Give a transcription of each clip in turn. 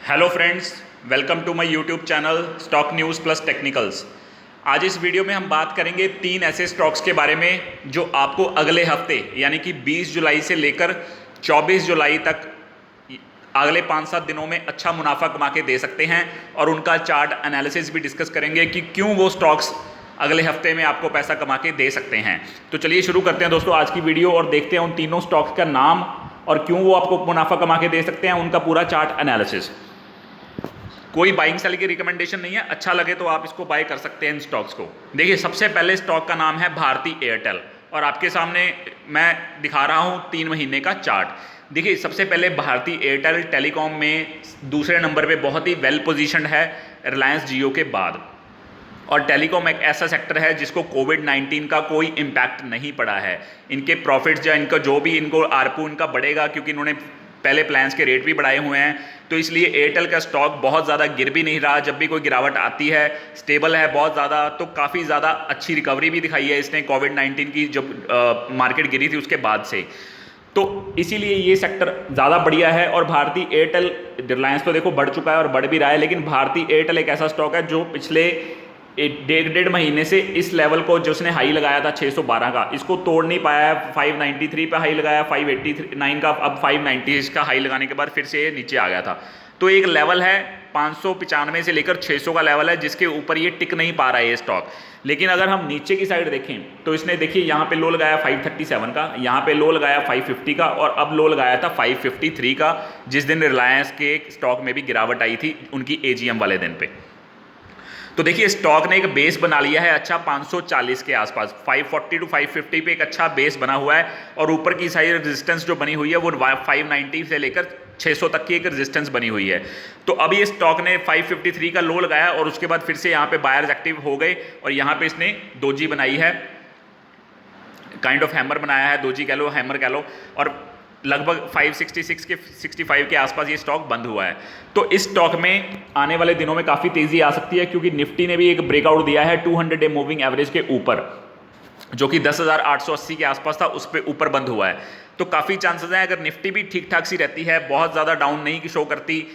Hello friends, welcome to my YouTube channel stock news plus technicals. आज इस video में हम बात करेंगे 3 ऐसे स्टॉक्स के बारे में जो आपको अगले हफ्ते यानी कि 20 जुलाई से लेकर 24 जुलाई तक अगले 5-7 दिनों में अच्छा मुनाफा कमा के दे सकते हैं, और उनका चार्ट एनालिसिस भी डिस्कस करेंगे कि क्यों वो स्टॉक्स अगले हफ्ते में आपको पैसा कमा के दे सकते हैं। तो चलिए शुरू करते हैं दोस्तों आज की वीडियो और देखते हैं उन तीनों स्टॉक्स का नाम और क्यों वो आपको मुनाफा कमा के दे सकते हैं, उनका पूरा चार्ट एनालिसिस। कोई बाइंग सेल की रिकमेंडेशन नहीं है, अच्छा लगे तो आप इसको बाय कर सकते हैं इन स्टॉक्स को। देखिए, सबसे पहले स्टॉक का नाम है भारती एयरटेल और आपके सामने मैं दिखा रहा हूं 3 महीने का चार्ट। देखिए, सबसे पहले भारती एयरटेल टेलीकॉम में दूसरे नंबर पे बहुत ही वेल पोजीशनड है रिलायंस जियो के बाद, और टेलीकॉम एक ऐसा सेक्टर है जिसको कोविड-19 का कोई इम्पैक्ट नहीं पड़ा है। इनके प्रॉफिट्स या इनका जो भी इनको आरपू इनका बढ़ेगा, क्योंकि इन्होंने पहले प्लान्स के रेट भी बढ़ाए हुए हैं, तो इसलिए एयरटेल का स्टॉक बहुत ज़्यादा गिर भी नहीं रहा। जब भी कोई गिरावट आती है स्टेबल है बहुत ज़्यादा, तो काफ़ी ज़्यादा अच्छी रिकवरी भी दिखाई है इसने कोविड-19 की जब मार्केट गिरी थी उसके बाद से। तो इसीलिए ये सेक्टर ज़्यादा बढ़िया है। और भारती एयरटेल, रिलायंस तो देखो बढ़ चुका है और बढ़ भी रहा है, लेकिन भारती एयरटेल एक ऐसा स्टॉक है जो पिछले डेढ़ महीने से इस लेवल को जो उसने हाई लगाया था 612 का, इसको तोड़ नहीं पाया है। 593 पे हाई लगाया, 589 का, अब 590 का हाई लगाने के बाद फिर से ये नीचे आ गया था। तो एक लेवल है 595 से लेकर 600 का लेवल है जिसके ऊपर ये टिक नहीं पा रहा है ये स्टॉक। लेकिन अगर हम नीचे की साइड देखें तो इसने, देखिए, यहाँ पे लो लगाया 537 का, यहाँ पे लो लगाया 550 का, और अब लो लगाया था 553 का, जिस दिन रिलायंस के स्टॉक में भी गिरावट आई थी उनकी एजीएम वाले दिन पे। तो देखिए, स्टॉक ने एक बेस बना लिया है अच्छा 540 के आसपास, 540 टू 550 पे एक अच्छा बेस बना हुआ है, और ऊपर की साइड रेजिस्टेंस जो बनी हुई है वो 590 से लेकर 600 तक की एक रेजिस्टेंस बनी हुई है। तो अब ये स्टॉक ने 553 का लो लगाया और उसके बाद फिर से यहाँ पे बायर्स एक्टिव हो गए, और यहाँ पे इसने दोजी बनाई है, काइंड ऑफ हैमर बनाया है, दोजी कह लो, हैमर कह लो, और लगभग 566 के 65 के आसपास ये स्टॉक बंद हुआ है। तो इस स्टॉक में आने वाले दिनों में काफ़ी तेज़ी आ सकती है, क्योंकि निफ्टी ने भी एक ब्रेकआउट दिया है 200 डे मूविंग एवरेज के ऊपर, जो कि 10,880 के आसपास था, उस पर ऊपर बंद हुआ है। तो काफ़ी चांसेस हैं, अगर निफ्टी भी ठीक ठाक सी रहती है, बहुत ज़्यादा डाउन नहीं शो करती,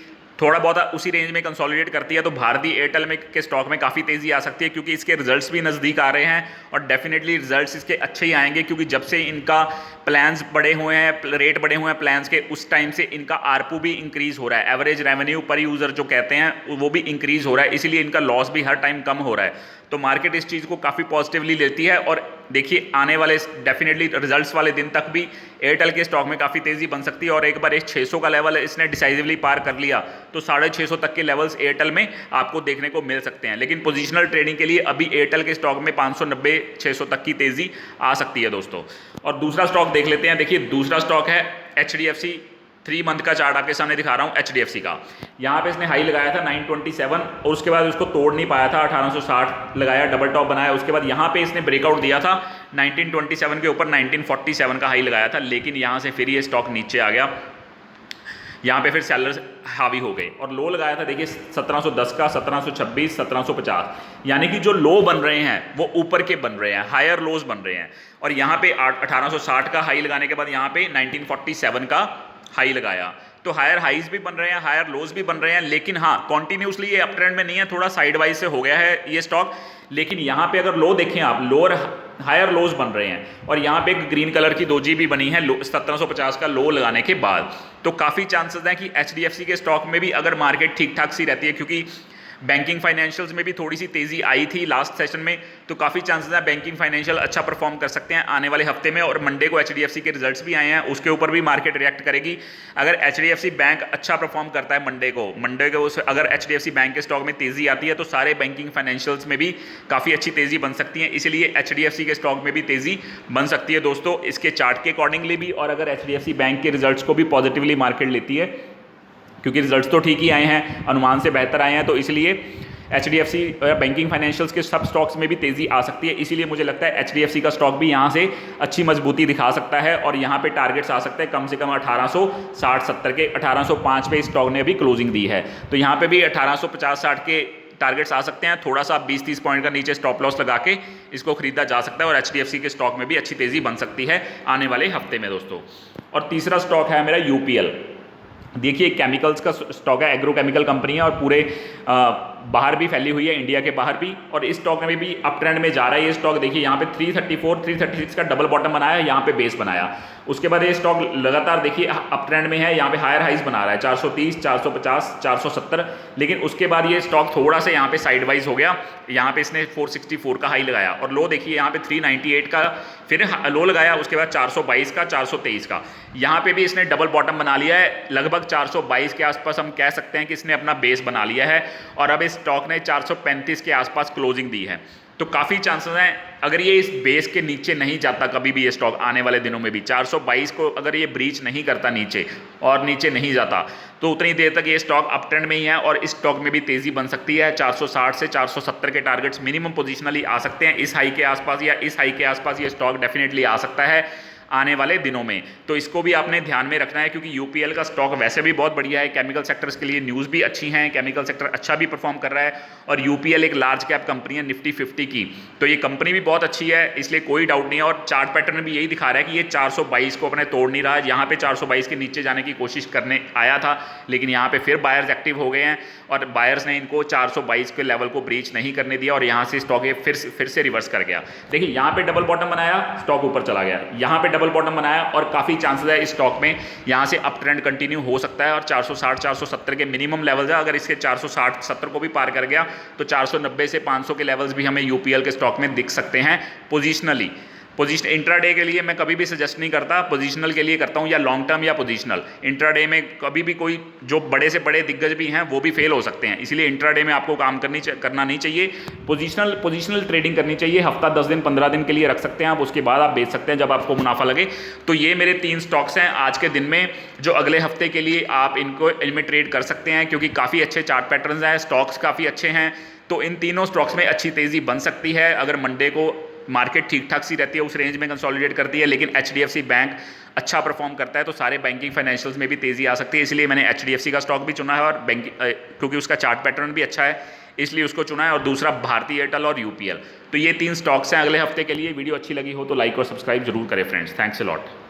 थोड़ा बहुत उसी रेंज में कंसोलिडेट करती है, तो भारतीय एयरटेल में के स्टॉक में काफ़ी तेज़ी आ सकती है, क्योंकि इसके रिजल्ट्स भी नज़दीक आ रहे हैं और डेफिनेटली रिजल्ट्स इसके अच्छे ही आएंगे, क्योंकि जब से इनका प्लान्स बढ़े हुए हैं, रेट बढ़े हुए हैं प्लान्स के, उस टाइम से इनका आरपू भी इंक्रीज़ हो रहा है, एवरेज रेवेन्यू पर यूज़र जो कहते हैं वो भी इंक्रीज़ हो रहा है, इसीलिए इनका लॉस भी हर टाइम कम हो रहा है। तो मार्केट इस चीज़ को काफ़ी पॉजिटिवली लेती है, और देखिए आने वाले डेफिनेटली रिजल्ट्स वाले दिन तक भी एयरटेल के स्टॉक में काफ़ी तेज़ी बन सकती है, और एक बार इस 600 का लेवल इसने डिसाइसिवली पार कर लिया तो 650 तक के लेवल्स एयरटेल में आपको देखने को मिल सकते हैं। लेकिन पोजीशनल ट्रेडिंग के लिए अभी एयरटेल के स्टॉक में 590-600 तक की तेज़ी आ सकती है दोस्तों। और दूसरा स्टॉक देख लेते हैं। देखिए, दूसरा स्टॉक है HDFC, 3 मंथ का चार्ट आपके सामने दिखा रहा हूं HDFC का। यहाँ पे इसने हाई लगाया था 927 और उसके बाद उसको तोड़ नहीं पाया था, 1860 लगाया, डबल टॉप बनाया, उसके बाद यहाँ पे इसने ब्रेकआउट दिया था 1927 के ऊपर, 1947 का हाई लगाया था, लेकिन यहाँ से फिर ये स्टॉक नीचे आ गया। यहाँ पे फिर सेलर्स हावी हो गए और लो लगाया था, देखिए 1710 का, 1726, 1750, यानी कि जो लो बन रहे हैं वो ऊपर के बन रहे हैं, हायर लोज बन रहे हैं। और यहाँ पे 1860 का हाई लगाने के बाद यहाँ पे 1947 का हाई लगाया, तो हायर हाईज भी बन रहे हैं, हायर लोज भी बन रहे हैं, लेकिन हाँ कॉन्टिन्यूसली ये अप ट्रेंड में नहीं है, थोड़ा साइड वाइज से हो गया है ये स्टॉक। लेकिन यहाँ पे अगर लो देखें आप, लोअर हायर लोज बन रहे हैं, और यहाँ पे एक ग्रीन कलर की दोजी भी बनी है 1750 का लो लगाने के बाद। तो काफ़ी चांसेस हैं कि HDFC के स्टॉक में भी अगर मार्केट ठीक ठाक सी रहती है, क्योंकि बैंकिंग फाइनेंशियल्स में भी थोड़ी सी तेज़ी आई थी लास्ट सेशन में, तो काफ़ी चांसेस हैं बैंकिंग फाइनेंशियल अच्छा परफॉर्म कर सकते हैं आने वाले हफ्ते में। और मंडे को HDFC के रिजल्ट्स भी आए हैं, उसके ऊपर भी मार्केट रिएक्ट करेगी। अगर HDFC बैंक अच्छा परफॉर्म करता है मंडे को अगर HDFC बैंक के स्टॉक में तेज़ी आती है तो सारे बैंकिंग फाइनेंशियल्स में भी काफ़ी अच्छी तेज़ी बन सकती है, इसीलिए HDFC के स्टॉक में भी तेज़ी बन सकती है दोस्तों, इसके चार्ट के अकॉर्डिंगली भी। और अगर HDFC बैंक के रिजल्ट्स को भी पॉजिटिवली मार्केट लेती है, क्योंकि रिजल्ट्स तो ठीक ही आए हैं, अनुमान से बेहतर आए हैं, तो इसलिए HDFC बैंकिंग फाइनेंशियल्स के सब स्टॉक्स में भी तेज़ी आ सकती है। इसीलिए मुझे लगता है HDFC का स्टॉक भी यहाँ से अच्छी मजबूती दिखा सकता है, और यहाँ पे टारगेट्स आ सकते हैं कम से कम 1860-70 के। 1805 पे स्टॉक ने अभी क्लोजिंग दी है, तो यहाँ पे भी 1850-60 के टारगेट्स आ सकते हैं। थोड़ा सा 20-30 पॉइंट का नीचे स्टॉप लॉस लगा के इसको खरीदा जा सकता है, और HDFC के स्टॉक में भी अच्छी तेज़ी बन सकती है आने वाले हफ्ते में दोस्तों। और तीसरा स्टॉक है मेरा UPL। देखिए केमिकल्स का स्टॉक है, एग्रोकेमिकल कंपनी है और पूरे बाहर भी फैली हुई है, इंडिया के बाहर भी, और इस स्टॉक में भी अप ट्रेंड में जा रहा है ये स्टॉक। देखिए यहाँ पे 334 336 का डबल बॉटम बनाया, यहाँ पे बेस बनाया, उसके बाद ये स्टॉक लगातार देखिए अप ट्रेंड में है, यहाँ पे हायर हाइज बना रहा है 430 450 470, लेकिन उसके बाद ये स्टॉक थोड़ा सा यहाँ पे साइड वाइज हो गया, यहाँ पे इसने 464 का हाई लगाया और लो देखिए यहाँ पे 398 का फिर लो लगाया, उसके बाद 422 का 423 का, यहाँ पे भी इसने डबल बॉटम बना लिया है, लगभग 422 के आसपास हम कह सकते हैं कि इसने अपना बेस बना लिया है और अब इस स्टॉक ने 435 के आसपास क्लोजिंग दी है। तो काफ़ी चांसेस हैं अगर ये इस बेस के नीचे नहीं जाता कभी भी ये स्टॉक आने वाले दिनों में भी 422 को अगर ये ब्रीच नहीं करता नीचे और नीचे नहीं जाता तो उतनी देर तक ये स्टॉक अप ट्रेंड में ही है और इस स्टॉक में भी तेज़ी बन सकती है। 460 से 470 के टारगेट्स मिनिमम पोजिशनली आ सकते हैं, इस हाई के आसपास या इस हाई के आसपास ये स्टॉक डेफिनेटली आ सकता है आने वाले दिनों में। तो इसको भी आपने ध्यान में रखना है क्योंकि यूपीएल का स्टॉक वैसे भी बहुत बढ़िया है, केमिकल सेक्टर्स के लिए न्यूज़ भी अच्छी हैं, केमिकल सेक्टर अच्छा भी परफॉर्म कर रहा है और यूपीएल एक लार्ज कैप कंपनी है निफ्टी 50 की, तो ये कंपनी भी बहुत अच्छी है, इसलिए कोई डाउट नहीं है। और चार्ट पैटर्न भी यही दिखा रहा है कि ये 422 को अपने तोड़ नहीं रहा है, यहाँ पे 422 के नीचे जाने की कोशिश करने आया था लेकिन यहाँ पे फिर बायर्स एक्टिव हो गए हैं और बायर्स ने इनको 422 के लेवल को ब्रीच नहीं करने दिया और यहाँ से स्टॉक ये फिर से रिवर्स कर गया। देखिए यहाँ पे डबल बॉटम बनाया, स्टॉक ऊपर चला गया, यहाँ पे डबल बॉटम बनाया और काफ़ी चांसेस है इस स्टॉक में यहाँ से अप ट्रेंड कंटिन्यू हो सकता है और 460 470 के मिनिमम लेवल्स है, अगर इसके 460 70 को भी पार कर गया तो 490 से 500 के लेवल्स भी हमें यूपीएल के स्टॉक में दिख सकते हैं पोजिशनली। पोजिशन इंट्राडे के लिए मैं कभी भी सजेस्ट नहीं करता, पोजिशनल के लिए करता हूं या लॉन्ग टर्म या पोजिशनल। इंट्राडे में कभी भी कोई जो बड़े से बड़े दिग्गज भी हैं वो भी फेल हो सकते हैं, इसलिए इंट्राडे में आपको काम करना नहीं चाहिए, पोजिशनल ट्रेडिंग करनी चाहिए। हफ्ता 10 दिन 15 दिन के लिए रख सकते हैं आप, उसके बाद आप बेच सकते हैं जब आपको मुनाफा लगे। तो ये मेरे 3 स्टॉक्स हैं आज के दिन में जो अगले हफ्ते के लिए आप इनमें ट्रेड कर सकते हैं क्योंकि काफ़ी अच्छे चार्ट पैटर्न्स हैं, स्टॉक्स काफ़ी अच्छे हैं, तो इन तीनों स्टॉक्स में अच्छी तेज़ी बन सकती है अगर मंडे को मार्केट ठीक ठाक सी रहती है, उस रेंज में कंसोलिडेट करती है। लेकिन एचडीएफसी बैंक अच्छा परफॉर्म करता है तो सारे बैंकिंग फाइनेंशियल्स में भी तेज़ी आ सकती है, इसलिए मैंने एचडीएफसी का स्टॉक भी चुना है और क्योंकि उसका चार्ट पैटर्न भी अच्छा है इसलिए उसको चुना है, और दूसरा भारतीय एयरटेल और यूपीएल। तो ये 3 स्टॉक्स हैं अगले हफ्ते के लिए। वीडियो अच्छी लगी हो तो लाइक और सब्सक्राइब जरूर करें फ्रेंड्स। Thanks a lot.